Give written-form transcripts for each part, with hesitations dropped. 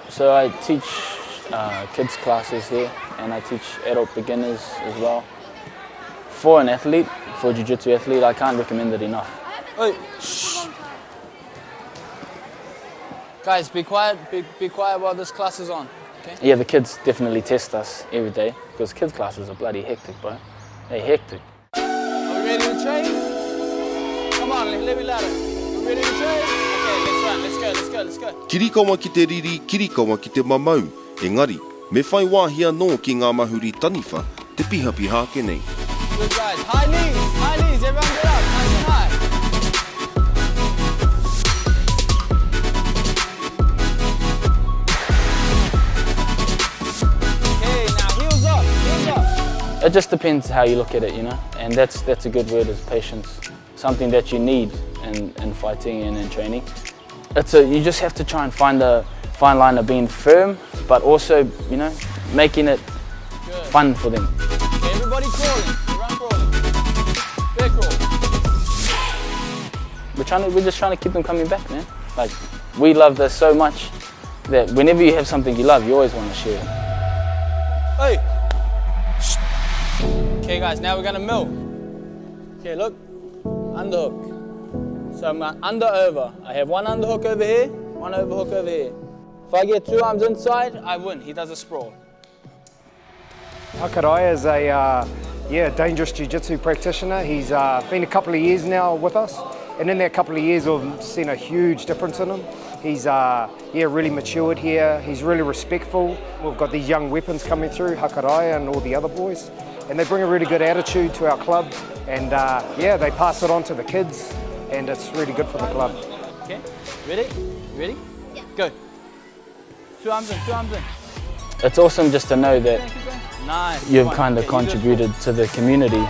So I teach kids classes here, and I teach adult beginners as well. For an athlete, for a Jiu-Jitsu athlete, I can't recommend it enough. Hey. Shh. Guys, be quiet. Be quiet while this class is on. Okay? Yeah, the kids definitely test us every day because kids classes are bloody hectic, bro. They're hectic. Are we ready to train? Come on, let me ladder. We ready to train? Okay, let's run. Let's go. Kirikawa ki te riri, kirikawa ki te mamau. Engari, me whai wāhia nō ki ngā mahuri taniwha, te piha ke nei. Good guys. High knees, everyone get up, nice and high. Okay, now heels up. It just depends how you look at it, you know, and that's a good word, is patience. Something that you need in fighting and in training. You just have to try and find a fine line of being firm, but also, you know, making it fun for them. Okay, everybody crawling. We're just trying to keep them coming back, man. Like, we love this so much that whenever you have something you love, you always want to share it. Hey! Okay guys, now we're gonna mill. Okay, look, underhook. So I'm under over. I have one underhook over here, one overhook over here. If I get two arms inside, I win. He does a sprawl. Hakaraia is a dangerous jiu-jitsu practitioner. He's been a couple of years now with us, and in that couple of years we've seen a huge difference in him. He's really matured here. He's really respectful. We've got these young weapons coming through, Hakaraia and all the other boys, and they bring a really good attitude to our club, and they pass it on to the kids, and it's really good for the club. Okay, ready? Yeah. Go. Two arms in. It's awesome just to know that you've kind of contributed to the community,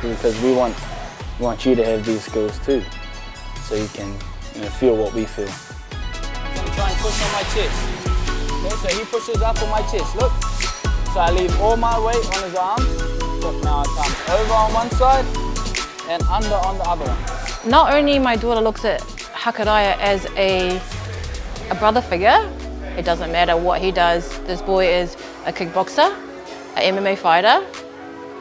because we want you to have these skills too, so you can feel what we feel. So I'm trying to push on my chest. Okay, so he pushes up on my chest, look. So I leave all my weight on his arms. Look, now I come over on one side and under on the other one. Not only my daughter looks at Hakaraia as a brother figure, it doesn't matter what he does. This boy is a kickboxer, an MMA fighter,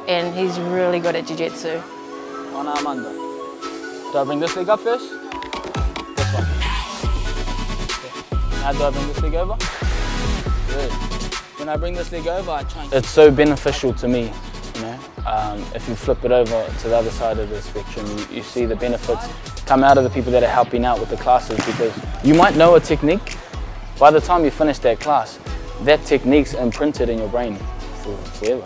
and he's really good at Jiu-Jitsu. One arm under. Do I bring this leg up first? This one. Okay. Now do I bring this leg over? Good. When I bring this leg over, I try and... It's so beneficial to me, you know. If you flip it over to the other side of the spectrum, you see the benefits come out of the people that are helping out with the classes, because you might know a technique. By the time you finish that class, that technique's imprinted in your brain forever.